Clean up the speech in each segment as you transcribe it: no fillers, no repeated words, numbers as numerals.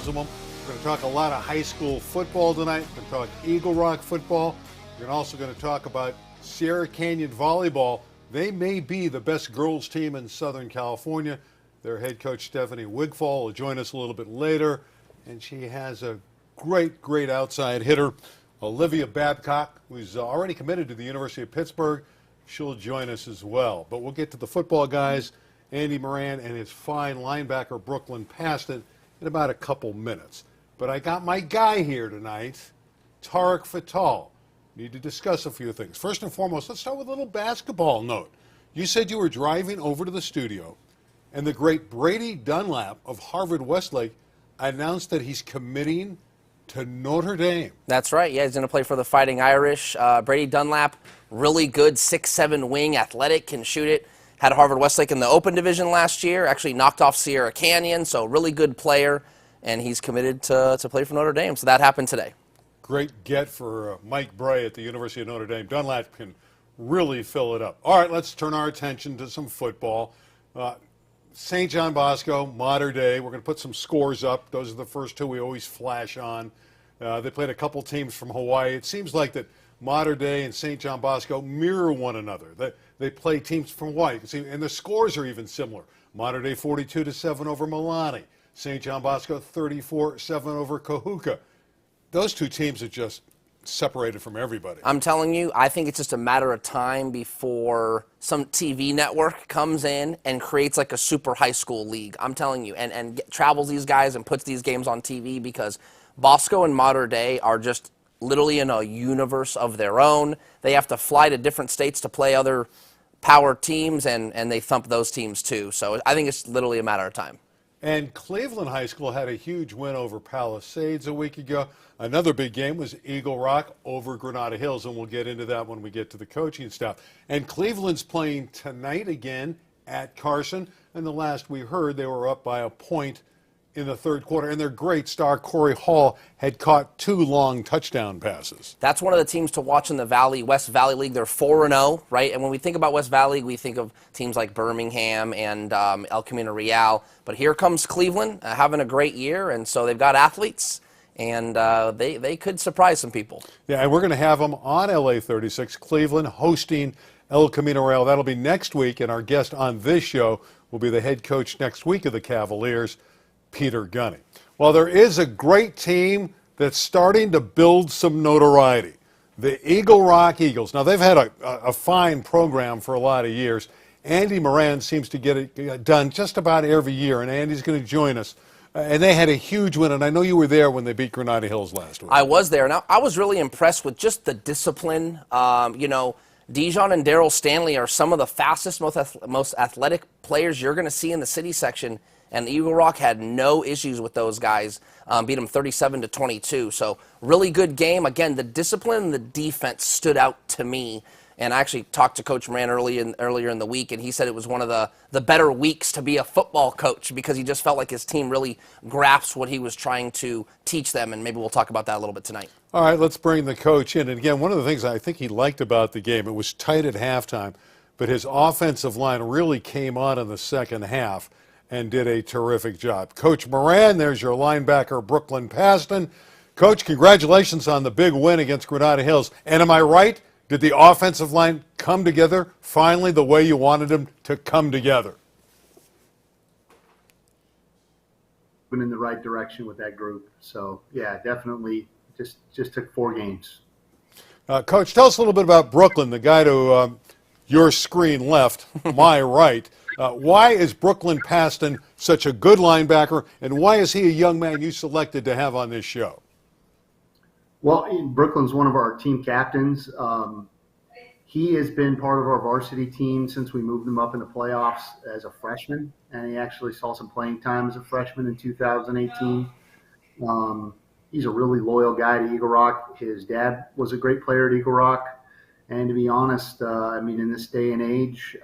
Rosenbloom. We're going to talk a lot of high school football tonight. We're going to talk Eagle Rock football. We're also going to talk about Sierra Canyon volleyball. They may be the best girls team in Southern California. Their head coach, Stefanie Wigfall, will join us a little bit later. And she has a great outside hitter, Olivia Babcock, who's already committed to the University of Pittsburgh. She'll join us as well. But we'll get to the football guys, Andy Moran and his fine linebacker, Brooklyn Pasten, in about a couple minutes. But I got my guy here tonight, Tarek Fattal. Need to discuss a few things. First and foremost, let's start with a little basketball note. You said you were driving over to the studio, and the great Brady Dunlap of Harvard Westlake announced that he's committing to Notre Dame. That's right. Yeah, he's going to play for the Fighting Irish. Brady Dunlap, really good 6'7" wing, athletic, can shoot it. Had Harvard Westlake in the Open Division last year. Actually knocked off Sierra Canyon, so really good player. And he's committed to play for Notre Dame. So that happened today. Great get for Mike Bray at the University of Notre Dame. Dunlap can really fill it up. All right, let's turn our attention to some football. St. John Bosco, Mater Dei. We're going to put some scores up. Those are the first two we always flash on. They played a couple teams from Hawaii. It seems like that Mater Dei and St. John Bosco mirror one another. They play teams from Hawaii. And the scores are even similar. Mater Dei 42-7 over Milani. St. John Bosco 34-7 over Kahuku. Those two teams are just separated from everybody. I'm telling you, I think it's just a matter of time before some TV network comes in and creates like a super high school league. I'm telling you, and travels these guys and puts these games on TV, because Bosco and Mater Dei are just literally in a universe of their own. They have to fly to different states to play other power teams, and they thump those teams too. So I think it's literally a matter of time. And Cleveland High School had a huge win over Palisades a week ago. Another big game was Eagle Rock over Granada Hills, and we'll get into that when we get to the coaching staff. And Cleveland's playing tonight again at Carson. And the last we heard, they were up by a point in the third quarter. And their great star, Corey Hall, had caught 2 long touchdown passes. That's one of the teams to watch in the West Valley League. They're 4-0, right? And when we think about West Valley, we think of teams like Birmingham and El Camino Real. But here comes Cleveland having a great year, and so they've got athletes, and they could surprise some people. Yeah, and we're going to have them on LA 36, Cleveland hosting El Camino Real. That'll be next week, and our guest on this show will be the head coach next week of the Cavaliers, Peter Gunny. Well, there is a great team that's starting to build some notoriety, the Eagle Rock Eagles. Now, they've had a fine program for a lot of years. Andy Moran seems to get it done just about every year, and Andy's going to join us. And they had a huge win, and I know you were there when they beat Granada Hills last week. I was there, and I was really impressed with just the discipline. Dijon and Daryl Stanley are some of the fastest, most athletic players you're going to see in the city section. And Eagle Rock had no issues with those guys, beat them 37-22. So really good game. Again, the discipline and the defense stood out to me. And I actually talked to Coach Moran earlier in the week, and he said it was one of the better weeks to be a football coach, because he just felt like his team really grasped what he was trying to teach them. And maybe we'll talk about that a little bit tonight. All right, let's bring the coach in. And again, one of the things I think he liked about the game, it was tight at halftime, but his offensive line really came on in the second half and did a terrific job. Coach Moran, there's your linebacker, Brooklyn Pasten. Coach, congratulations on the big win against Granada Hills. And am I right? Did the offensive line come together finally the way you wanted them to come together? Went in the right direction with that group. So, yeah, definitely just took 4 games. Coach, tell us a little bit about Brooklyn, the guy to your screen left, my right. Why is Brooklyn Pasten such a good linebacker, and why is he a young man you selected to have on this show? Well, Brooklyn's one of our team captains. He has been part of our varsity team since we moved him up in the playoffs as a freshman, and he actually saw some playing time as a freshman in 2018. He's a really loyal guy to Eagle Rock. His dad was a great player at Eagle Rock, and to be honest, in this day and age,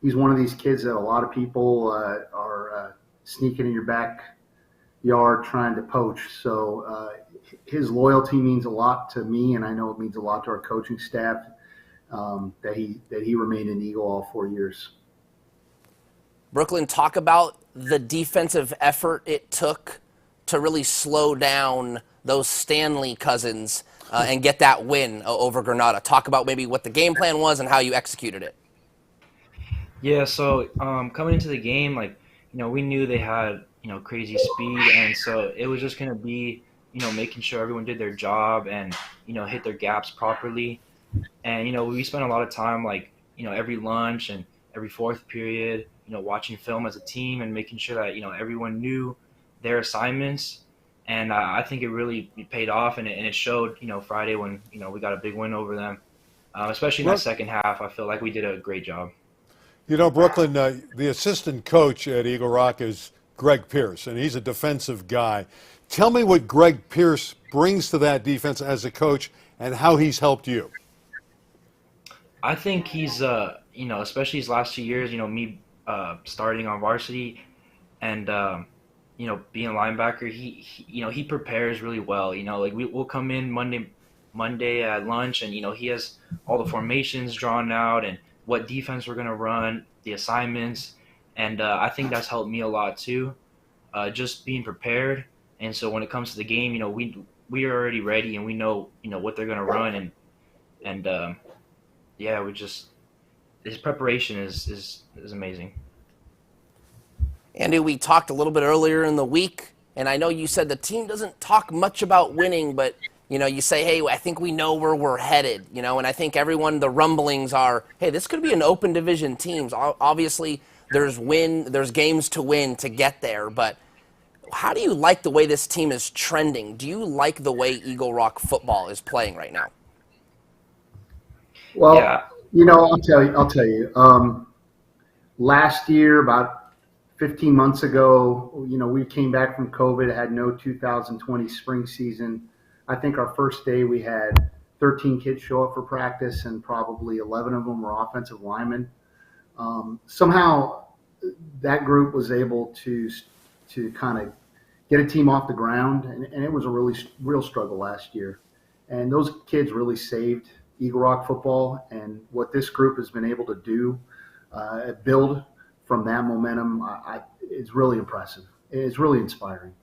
he's one of these kids that a lot of people are sneaking in your backyard trying to poach. So his loyalty means a lot to me, and I know it means a lot to our coaching staff that he remained in Eagle all 4 years. Brooklyn, talk about the defensive effort it took to really slow down those Stanley cousins and get that win over Granada? Talk about maybe what the game plan was and how you executed it. Yeah, so coming into the game, like, we knew they had, crazy speed, and so it was just going to be, making sure everyone did their job and, hit their gaps properly. And, we spent a lot of time, like, every lunch and every fourth period, watching film as a team and making sure that, everyone knew their assignments. And I think it really paid off, and it showed, Friday when, we got a big win over them. Especially in that second half, I feel like we did a great job. Brooklyn, the assistant coach at Eagle Rock is Greg Pierce, and he's a defensive guy. Tell me what Greg Pierce brings to that defense as a coach and how he's helped you. I think he's, especially his last 2 years, me starting on varsity and, being a linebacker, he prepares really well. Like we'll come in Monday at lunch, and, he has all the formations drawn out and what defense we're going to run, the assignments, and I think that's helped me a lot too, just being prepared. And so when it comes to the game, we are already ready, and we know what they're going to run, and yeah, his preparation is amazing. Andy, we talked a little bit earlier in the week, and I know you said the team doesn't talk much about winning, but you say, hey, I think we know where we're headed, and I think the rumblings are, hey, this could be an open division teams. Obviously, there's games to win to get there, but how do you like the way this team is trending? Do you like the way Eagle Rock football is playing right now? Well, Yeah. I'll tell you. Last year, about 15 months ago, we came back from COVID, had no 2020 spring season. I think our first day we had 13 kids show up for practice, and probably 11 of them were offensive linemen. Somehow that group was able to kind of get a team off the ground, and it was a real struggle last year. And those kids really saved Eagle Rock football, and what this group has been able to do, build from that momentum, it's really impressive. It's really inspiring.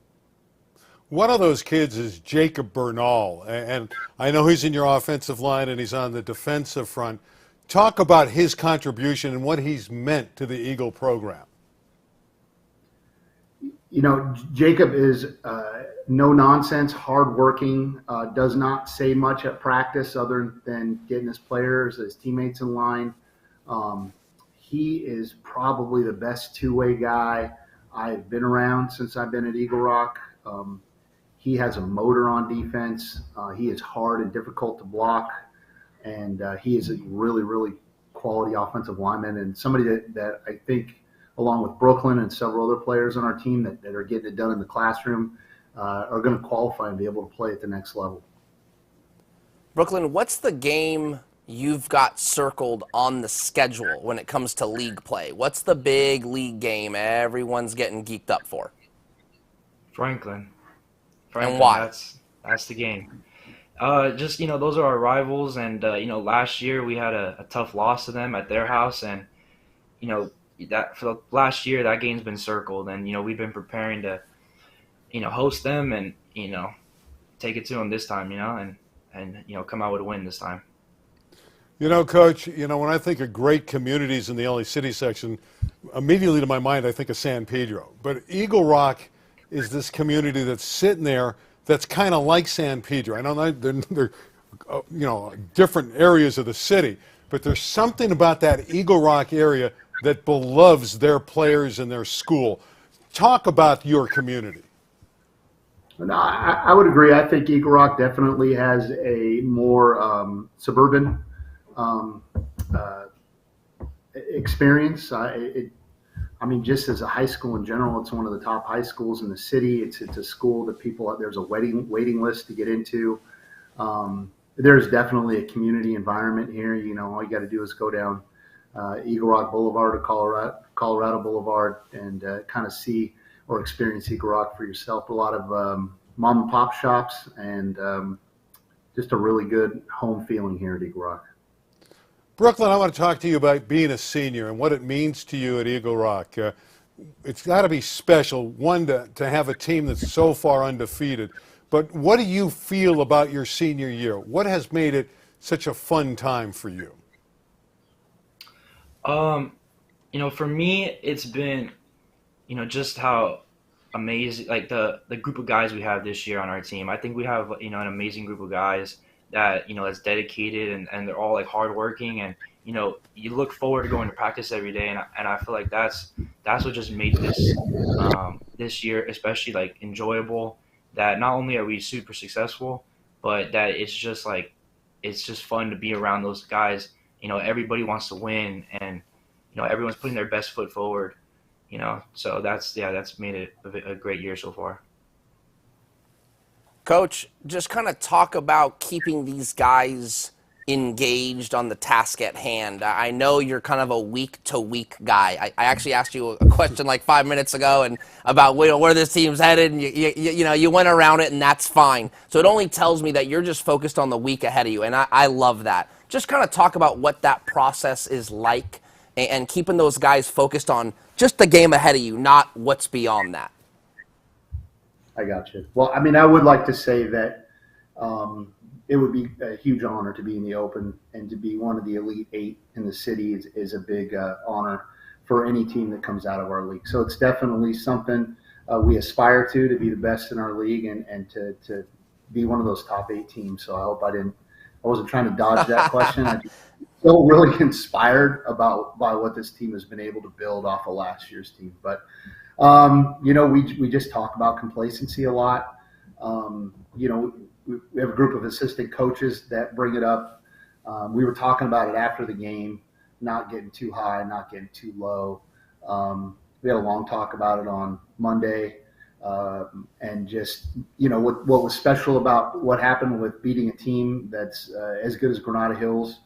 One of those kids is Jacob Bernal, and I know he's in your offensive line and he's on the defensive front. Talk about his contribution and what he's meant to the Eagle program. Jacob is no-nonsense, hardworking, does not say much at practice other than getting his players, his teammates in line. He is probably the best two-way guy I've been around since I've been at Eagle Rock. He has a motor on defense. He is hard and difficult to block, and he is a really, really quality offensive lineman, and somebody that I think, along with Brooklyn and several other players on our team that are getting it done in the classroom, are going to qualify and be able to play at the next level. Brooklyn, what's the game you've got circled on the schedule when it comes to league play? What's the big league game everyone's getting geeked up for? Franklin, and why? That's the game. Just, those are our rivals, and, last year we had a tough loss to them at their house, and, that for the last year that game's been circled, and, we've been preparing to, host them and, take it to them this time, and come out with a win this time. Coach, when I think of great communities in the LA City section, immediately to my mind I think of San Pedro. But Eagle Rock is this community that's sitting there that's kind of like San Pedro. I know they're different areas of the city, but there's something about that Eagle Rock area that beloves their players and their school. Talk about your community. No, I would agree. I think Eagle Rock definitely has a more suburban experience. Just as a high school in general, it's one of the top high schools in the city. It's a school that there's a waiting list to get into. There's definitely a community environment here. All you got to do is go down Eagle Rock Boulevard or Colorado Boulevard and kind of see or experience Eagle Rock for yourself. A lot of mom and pop shops and just a really good home feeling here at Eagle Rock. Brooklyn, I want to talk to you about being a senior and what it means to you at Eagle Rock. it's got to be special, one, to have a team that's so far undefeated. But what do you feel about your senior year? What has made it such a fun time for you? For me, it's been, just how amazing, like the group of guys we have this year on our team. I think we have, an amazing group of guys that, that's dedicated and they're all like hardworking and, you look forward to going to practice every day. And I feel like that's what just made this year, especially like enjoyable, that not only are we super successful, but that it's just fun to be around those guys. Everybody wants to win and, everyone's putting their best foot forward, so that's made it a great year so far. Coach, just kind of talk about keeping these guys engaged on the task at hand. I know you're kind of a week-to-week guy. I actually asked you a question like 5 minutes ago and about where this team's headed, and you went around it, and that's fine. So it only tells me that you're just focused on the week ahead of you, and I love that. Just kind of talk about what that process is like and keeping those guys focused on just the game ahead of you, not what's beyond that. I got you. Well, I mean, I would like to say that it would be a huge honor to be in the Open, and to be one of the Elite Eight in the city is a big honor for any team that comes out of our league. So it's definitely something we aspire to be the best in our league and to be one of those top 8 teams. So I hope I wasn't trying to dodge that question. I just feel really inspired by what this team has been able to build off of last year's team. But we just talk about complacency a lot. We have a group of assistant coaches that bring it up. We were talking about it after the game, not getting too high, not getting too low. We had a long talk about it on Monday. And just, what was special about what happened with beating a team that's as good as Granada Hills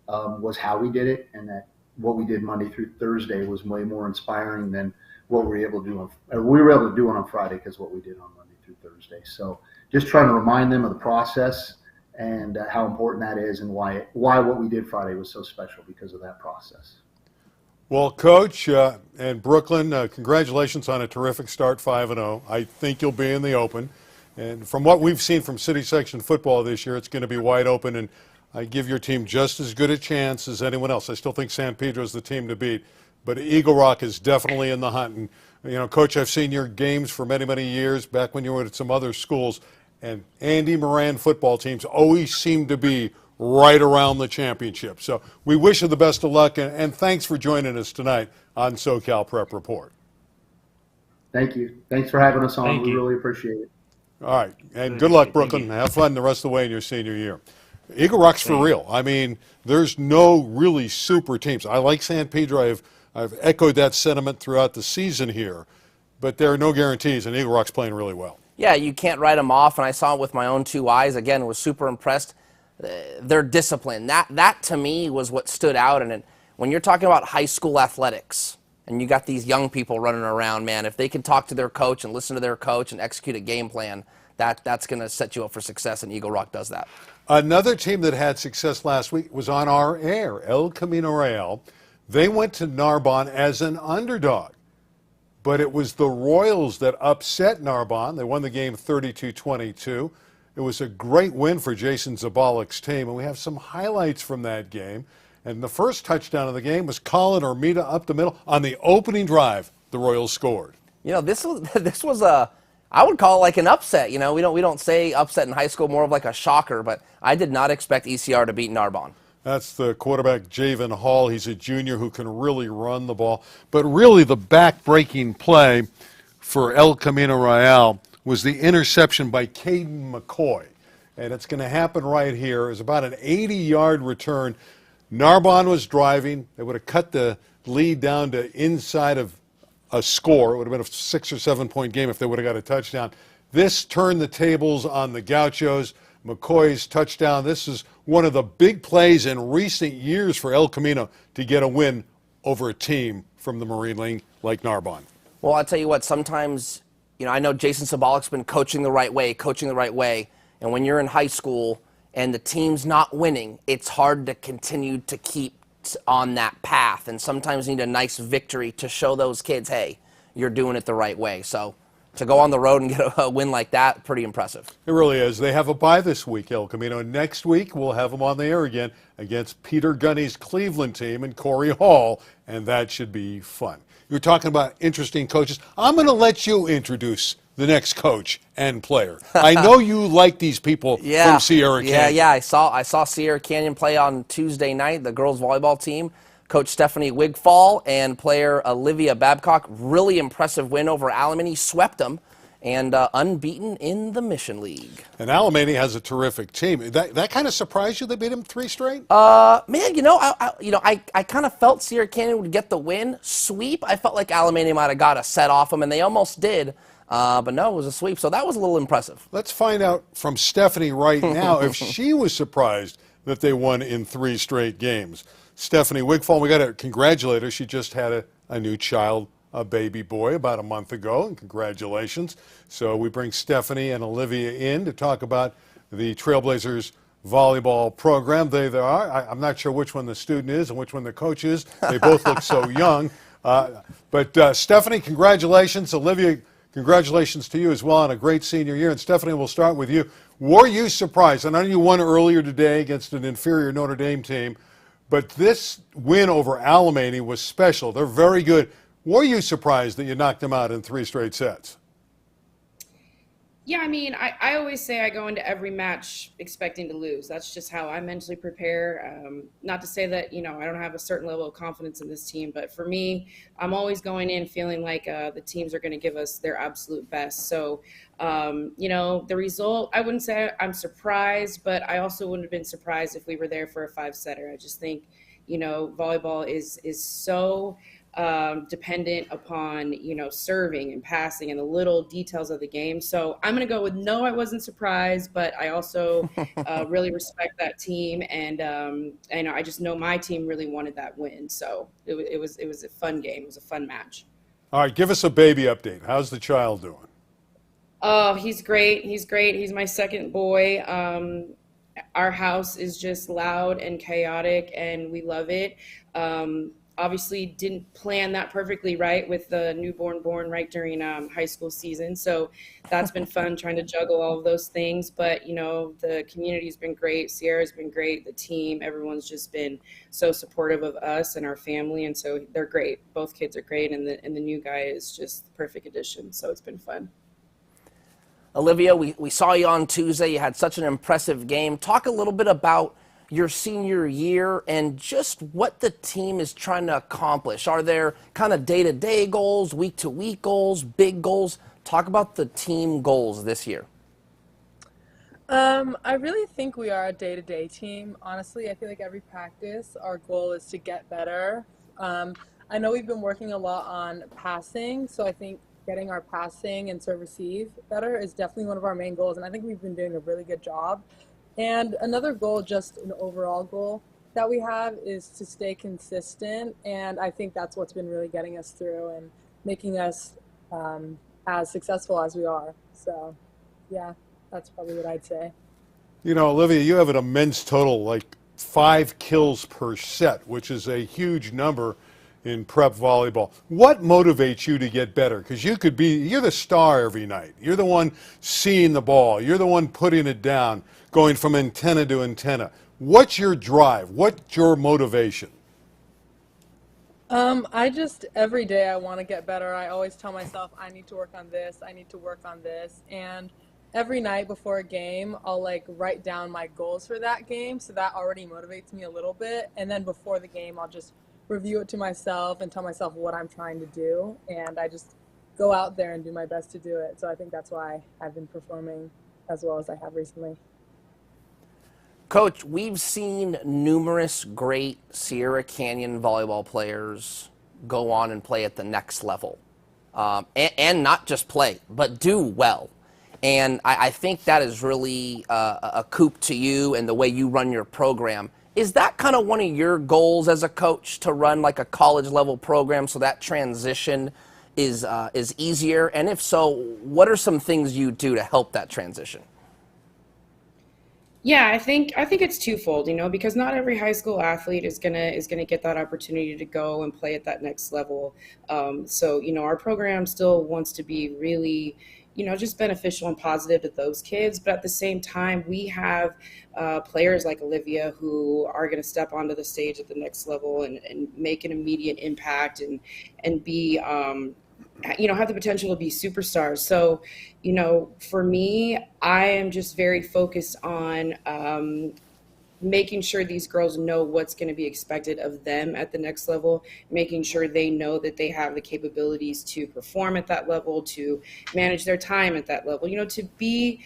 was how we did it, and that what we did Monday through Thursday was way more inspiring than what we were able to do on Friday, because what we did on Monday through Thursday. So just trying to remind them of the process and how important that is, and why what we did Friday was so special because of that process. Well, Coach, and Brooklyn, congratulations on a terrific start, 5-0. I think you'll be in the Open. And from what we've seen from City Section football this year, it's going to be wide open, and I give your team just as good a chance as anyone else. I still think San Pedro's the team to beat, but Eagle Rock is definitely in the hunt. And, Coach, I've seen your games for many, many years, back when you were at some other schools, and Andy Moran football teams always seem to be right around the championship. So we wish you the best of luck, and thanks for joining us tonight on SoCal Prep Report. Thank you. Thanks for having us on. Thank we you. really appreciate it. All right, and good luck, Brooklyn. Have fun the rest of the way in your senior year. Eagle Rock's for real. I mean, there's no really super teams. I like San Pedro. I've echoed that sentiment throughout the season here, but there are no guarantees, and Eagle Rock's playing really well. Yeah, you can't write them off, and I saw it with my own 2 eyes. Again, was super impressed. Their discipline. That to me was what stood out. And when you're talking about high school athletics, and you got these young people running around, man, if they can talk to their coach and listen to their coach and execute a game plan, that's going to set you up for success, and Eagle Rock does that. Another team that had success last week was on our air, El Camino Real. They went to Narbonne as an underdog, but it was the Royals that upset Narbonne. They won the game 32-22. It was a great win for Jason Zabalik's team, and we have some highlights from that game. And the first touchdown of the game was Colin Armida up the middle on the opening drive. The Royals scored. This was a, I would call it like an upset. We don't say upset in high school, more of like a shocker. But I did not expect ECR to beat Narbonne. That's the quarterback, Javen Hall. He's a junior who can really run the ball. But really the back-breaking play for El Camino Real was the interception by Caden McCoy. And it's going to happen right here. It was about an 80-yard return. Narbonne was driving. They would have cut the lead down to inside of a score. It would have been a 6 or 7 point game if they would have got a touchdown. This turned the tables on the Gauchos. McCoy's touchdown. This is one of the big plays in recent years for El Camino to get a win over a team from the Marine League like Narbonne. Well, I'll tell you what, sometimes, I know Jason Sabalik's been coaching the right way, and when you're in high school and the team's not winning, it's hard to continue to keep on that path, and sometimes you need a nice victory to show those kids, hey, you're doing it the right way. So to go on the road and get a win like that, pretty impressive. It really is. They have a bye this week, El Camino. Next week, we'll have them on the air again against Peter Gunny's Cleveland team in Corey Hall, and that should be fun. You're talking about interesting coaches. I'm going to let you introduce the next coach and player. I know you like these people from Sierra Canyon. Yeah. I saw Sierra Canyon play on Tuesday night, the girls volleyball team. Coach Stefanie Wigfall and player Olivia Babcock. Really impressive win over Alamany. Swept them and unbeaten in the Mission League. And Alamany has a terrific team. That kind of surprised you? They beat them 3 straight? Man, I kind of felt Sierra Canyon would get the win. Sweep, I felt like Alamany might have got a set off them, and they almost did. But no, it was a sweep, so that was a little impressive. Let's find out from Stefanie right now if she was surprised that they won in 3 straight games. Stefanie Wigfall, we got to congratulate her. She just had a new child, a baby boy, about a month ago, and congratulations. So we bring Stefanie and Olivia in to talk about the Trailblazers volleyball program. They are. I'm not sure which one the student is and which one the coach is. They both look so young. But Stefanie, congratulations. Olivia, congratulations to you as well on a great senior year. And Stefanie, we'll start with you. Were you surprised? I know you won earlier today against an inferior Notre Dame team, but this win over Alamany was special. They're very good. Were you surprised that you knocked them out in 3 straight sets? Yeah, I mean, I always say I go into every match expecting to lose. That's just how I mentally prepare. Not to say that, I don't have a certain level of confidence in this team, but for me, I'm always going in feeling like the teams are going to give us their absolute best. So, the result, I wouldn't say I'm surprised, but I also wouldn't have been surprised if we were there for a 5-setter. I just think, volleyball is so dependent upon, serving and passing and the little details of the game. So I'm going to go with no, I wasn't surprised, but I also really respect that team. And I just know my team really wanted that win. So it was a fun game. It was a fun match. All right, give us a baby update. How's the child doing? Oh, he's great. He's great. He's my second boy. Our house is just loud and chaotic, and we love it. Obviously didn't plan that perfectly right with the newborn born right during high school season. So that's been fun trying to juggle all of those things. But, the community's been great. Sierra's been great. The team, everyone's just been so supportive of us and our family. And so they're great. Both kids are great. And the new guy is just the perfect addition. So it's been fun. Olivia, we saw you on Tuesday. You had such an impressive game. Talk a little bit about your senior year and just what the team is trying to accomplish. Are there kind of day-to-day goals, week-to-week goals, big goals? Talk about the team goals this year. I really think we are a day-to-day team. Honestly, I feel like every practice, our goal is to get better. I know we've been working a lot on passing, so I think getting our passing and serve receive better is definitely one of our main goals, and I think we've been doing a really good job. And another goal, just an overall goal that we have, is to stay consistent. And I think that's what's been really getting us through and making us as successful as we are. So, yeah, that's probably what I'd say. Olivia, you have an immense total, like 5 kills per set, which is a huge number in prep volleyball. What motivates you to get better? Because you're the star every night. You're the one seeing the ball. You're the one putting it down, going from antenna to antenna. What's your drive? What's your motivation? Every day I want to get better. I always tell myself, I need to work on this, I need to work on this. And every night before a game, I'll write down my goals for that game. So that already motivates me a little bit. And then before the game, I'll just review it to myself and tell myself what I'm trying to do. And I just go out there and do my best to do it. So I think that's why I've been performing as well as I have recently. Coach, we've seen numerous great Sierra Canyon volleyball players go on and play at the next level. And not just play, but do well. And I think that is really a coup to you and the way you run your program. Is that kind of one of your goals as a coach, to run like a college level program so that transition is easier? And if so, what are some things you do to help that transition? Yeah, I think it's twofold, because not every high school athlete is gonna get that opportunity to go and play at that next level. So our program still wants to be really, just beneficial and positive to those kids. But at the same time, we have players like Olivia who are going to step onto the stage at the next level and make an immediate impact and be have the potential to be superstars. So, for me, I am just very focused on making sure these girls know what's going to be expected of them at the next level, making sure they know that they have the capabilities to perform at that level, to manage their time at that level, to be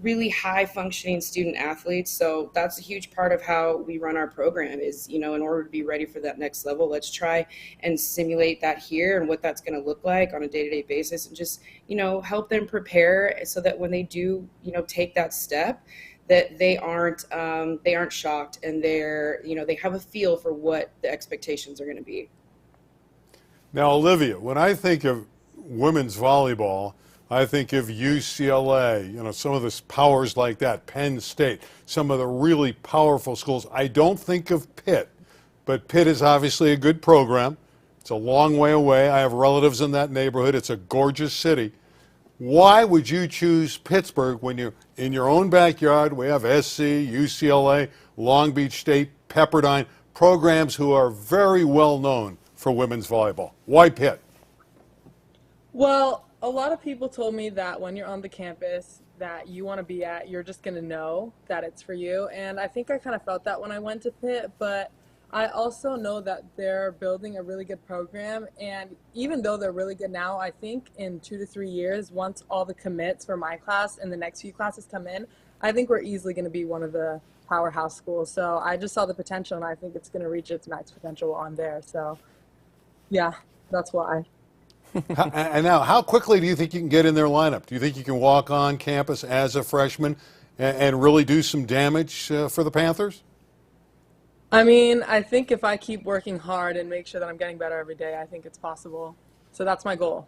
really high functioning student athletes. So that's a huge part of how we run our program is, in order to be ready for that next level, let's try and simulate that here and what that's going to look like on a day-to-day basis, and just, help them prepare so that when they do, take that step, that they aren't shocked, and they have a feel for what the expectations are going to be. Now, Olivia, when I think of women's volleyball, I think of UCLA, some of the powers like that, Penn State, some of the really powerful schools. I don't think of Pitt, but Pitt is obviously a good program. It's a long way away. I have relatives in that neighborhood. It's a gorgeous city. Why would you choose Pittsburgh when you're in your own backyard? We have SC, UCLA, Long Beach State, Pepperdine, programs who are very well known for women's volleyball. Why Pitt? Well, a lot of people told me that when you're on the campus that you want to be at, you're just going to know that it's for you. And I think I kind of felt that when I went to Pitt, but I also know that they're building a really good program. And even though they're really good now, I think in 2 to 3 years, once all the commits for my class and the next few classes come in, I think we're easily going to be one of the powerhouse schools. So I just saw the potential, and I think it's going to reach its max potential on there. So yeah, that's why. And now, how quickly do you think you can get in their lineup? Do you think you can walk on campus as a freshman and really do some damage for the Panthers? I mean, I think if I keep working hard and make sure that I'm getting better every day, I think it's possible. So that's my goal.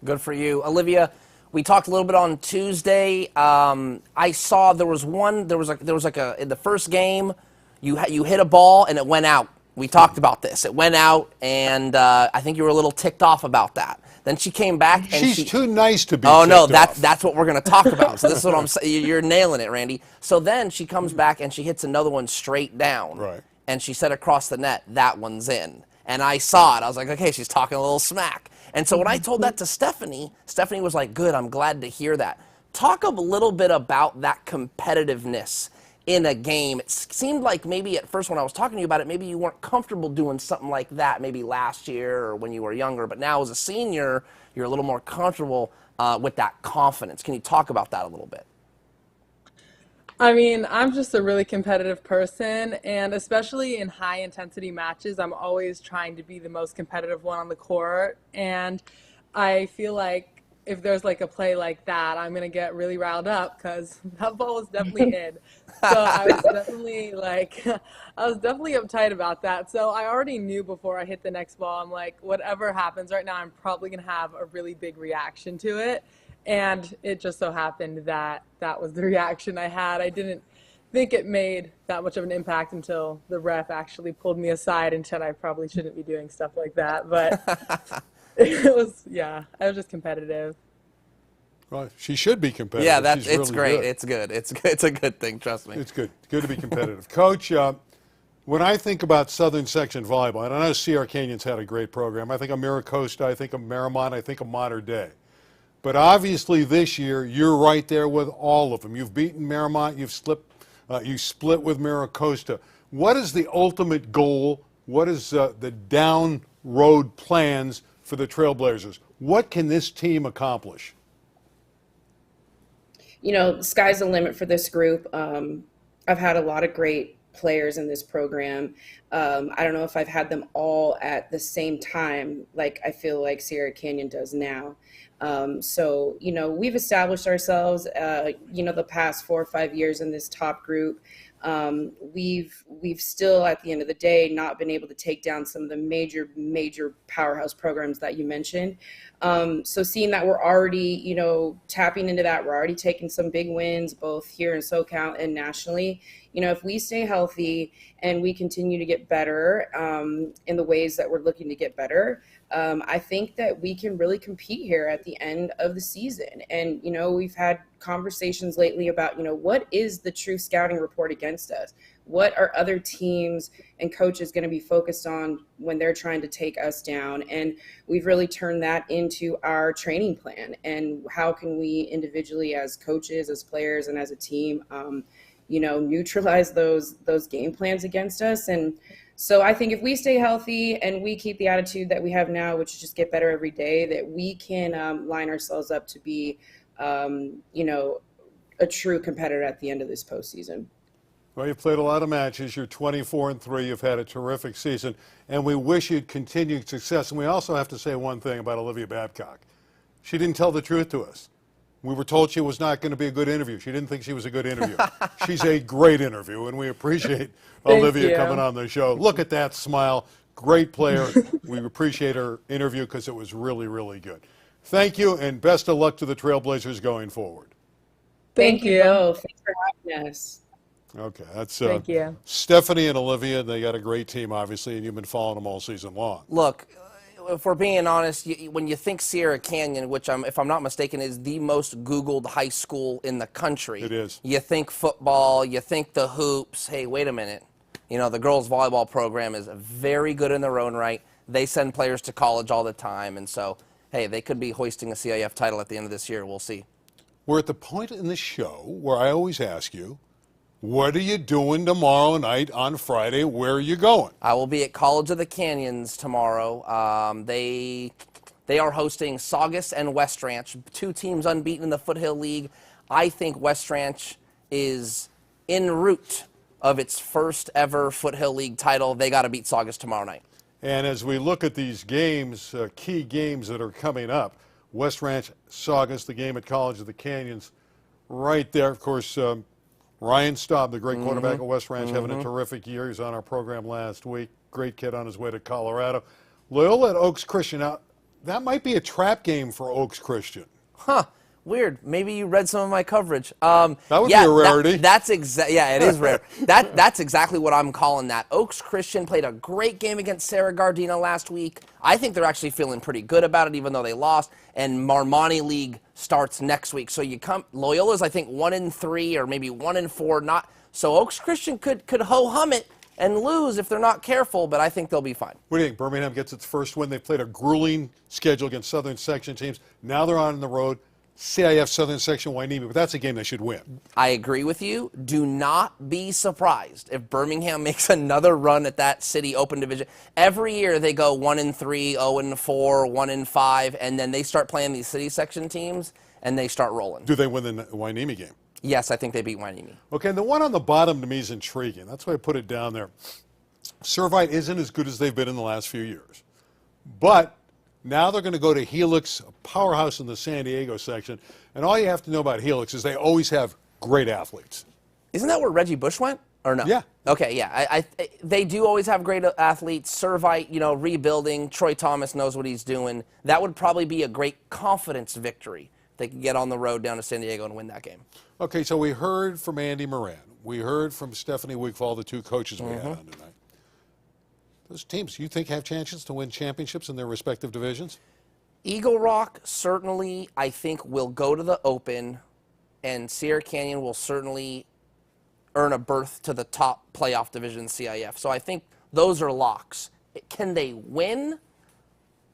Good for you. Olivia, we talked a little bit on Tuesday. I saw there was in the first game, you hit a ball and it went out. We talked about this. It went out, and I think you were a little ticked off about that. Then she came back, and she's too nice to be. Oh no, ticked off. that's what we're going to talk about. So this is what I'm saying. You're nailing it, Randy. So then she comes back and she hits another one straight down, right? And she said across the net, that one's in. And I saw it. I was like, okay, she's talking a little smack. And so when I told that to Stefanie, Stefanie was like, good, I'm glad to hear that. Talk a little bit about that competitiveness in a game. It seemed like maybe at first when I was talking to you about it, maybe you weren't comfortable doing something like that maybe last year or when you were younger, but now as a senior, you're a little more comfortable with that confidence. Can you talk about that a little bit? I mean, I'm just a really competitive person, and especially in high intensity matches, I'm always trying to be the most competitive one on the court. And I feel like if there's like a play like that, I'm gonna get really riled up because that ball was definitely in. So I was definitely uptight about that. So I already knew before I hit the next ball, I'm like, whatever happens right now, I'm probably gonna have a really big reaction to it. And it just so happened that that was the reaction I had. I didn't think it made that much of an impact until the ref actually pulled me aside and said I probably shouldn't be doing stuff like that. But I was just competitive. Well, she should be competitive. Yeah, it's really great. Good. It's good. It's a good thing, trust me. It's good. It's good to be competitive. Coach, when I think about Southern Section volleyball, and I know Sierra Canyon's had a great program, I think of Miracosta, I think of Miramont, I think of Mater Dei. But obviously this year, you're right there with all of them. You've beaten Miramont, you split with Miracosta. What is the ultimate goal? What is the down road plans for the Trailblazers? What can this team accomplish? The sky's the limit for this group. I've had a lot of great players in this program. I don't know if I've had them all at the same time, like I feel like Sierra Canyon does now. So we've established ourselves, the past 4 or 5 years in this top group. We've still, at the end of the day, not been able to take down some of the major powerhouse programs that you mentioned. So seeing that we're already, tapping into that, we're already taking some big wins, both here in SoCal and nationally. If we stay healthy and we continue to get better in the ways that we're looking to get better, I think that we can really compete here at the end of the season. And, we've had conversations lately about, what is the true scouting report against us? What are other teams and coaches going to be focused on when they're trying to take us down? And we've really turned that into our training plan. And how can we individually, as coaches, as players, and as a team, neutralize those game plans against us. And so I think if we stay healthy and we keep the attitude that we have now, which is just get better every day, that we can line ourselves up to be, a true competitor at the end of this postseason. Well, you've played a lot of matches. You're 24-3. You've had a terrific season, and we wish you'd continued success. And we also have to say one thing about Olivia Babcock. She didn't tell the truth to us. We were told she was not going to be a good interview. She didn't think she was a good interview. She's a great interview, and we appreciate Olivia coming on the show. Look at that smile. Great player. We appreciate her interview because it was really, really good. Thank you, and best of luck to the Trailblazers going forward. Thank you both. Thanks for having us. Okay, that's Thank you. Stephanie and Olivia. They got a great team, obviously, and you've been following them all season long. Look, if we're being honest, when you think Sierra Canyon, which if I'm not mistaken, is the most Googled high school in the country. It is. You think football, you think the hoops. Hey, wait a minute. The girls' volleyball program is very good in their own right. They send players to college all the time, and so, hey, they could be hoisting a CIF title at the end of this year. We'll see. We're at the point in the show where I always ask you, what are you doing tomorrow night on Friday? Where are you going? I will be at College of the Canyons tomorrow. They are hosting Saugus and West Ranch, two teams unbeaten in the Foothill League. I think West Ranch is en route of its first ever Foothill League title. They got to beat Saugus tomorrow night. And as we look at these games, key games that are coming up, West Ranch, Saugus, the game at College of the Canyons, right there. Of course, Ryan Staub, the great quarterback of West Ranch, having a terrific year. He was on our program last week. Great kid on his way to Colorado. Loyola at Oaks Christian. Now, that might be a trap game for Oaks Christian. Huh. Weird. Maybe you read some of my coverage. That would be a rarity. Yeah, it is rare. That's exactly what I'm calling that. Oaks Christian played a great game against Sarah Gardena last week. I think they're actually feeling pretty good about it, even though they lost. And Marmani League starts next week. So Loyola's, I think, 1-3 or maybe 1-4. So Oaks Christian could ho-hum it and lose if they're not careful, but I think they'll be fine. What do you think? Birmingham gets its first win. They played a grueling schedule against Southern Section teams. Now they're on the road. CIF Southern Section Wainimi, but that's a game they should win. I agree with you. Do not be surprised if Birmingham makes another run at that city open division. Every year they go 1-3, 0-4, 1-5, and then they start playing these city section teams and they start rolling. Do they win the Wainimi game? Yes, I think they beat Wainimi. Okay, and the one on the bottom to me is intriguing. That's why I put it down there. Servite isn't as good as they've been in the last few years, but now they're going to go to Helix, a powerhouse in the San Diego section. And all you have to know about Helix is they always have great athletes. Isn't that where Reggie Bush went? Or no? Yeah. Okay, yeah. They do always have great athletes. Servite, rebuilding. Troy Thomas knows what he's doing. That would probably be a great confidence victory. They could get on the road down to San Diego and win that game. Okay, so we heard from Andy Moran. We heard from Stefanie Wigfall, the two coaches we had on tonight. Those teams, you think, have chances to win championships in their respective divisions? Eagle Rock certainly, I think, will go to the Open, and Sierra Canyon will certainly earn a berth to the top playoff division CIF. So I think those are locks. Can they win?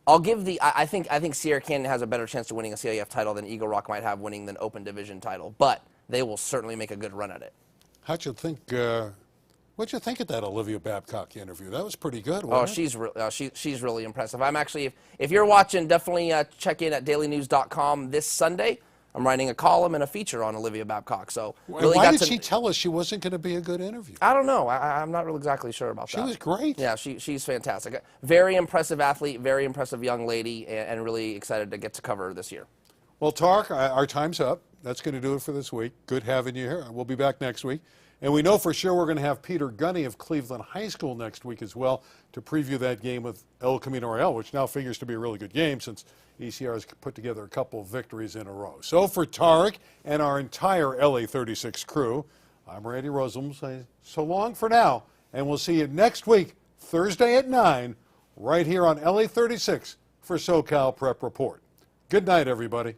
I think Sierra Canyon has a better chance to winning a CIF title than Eagle Rock might have winning the Open division title, but they will certainly make a good run at it. What'd you think of that Olivia Babcock interview? That was pretty good, wasn't it? She's really impressive. I'm actually, if you're watching, definitely check in at dailynews.com this Sunday. I'm writing a column and a feature on Olivia Babcock. So really why did she tell us she wasn't going to be a good interview? I don't know. I'm not really exactly sure about that. She was great. Yeah, she's fantastic. Very impressive athlete, very impressive young lady, and really excited to get to cover her this year. Well, Tarek, our time's up. That's going to do it for this week. Good having you here. We'll be back next week. And we know for sure we're going to have Peter Gunny of Cleveland High School next week as well to preview that game with El Camino Real, which now figures to be a really good game since ECR has put together a couple of victories in a row. So for Tarek and our entire LA36 crew, I'm Randy Rosenbloom saying so long for now, and we'll see you next week, Thursday at 9, right here on LA36 for SoCal Prep Report. Good night, everybody.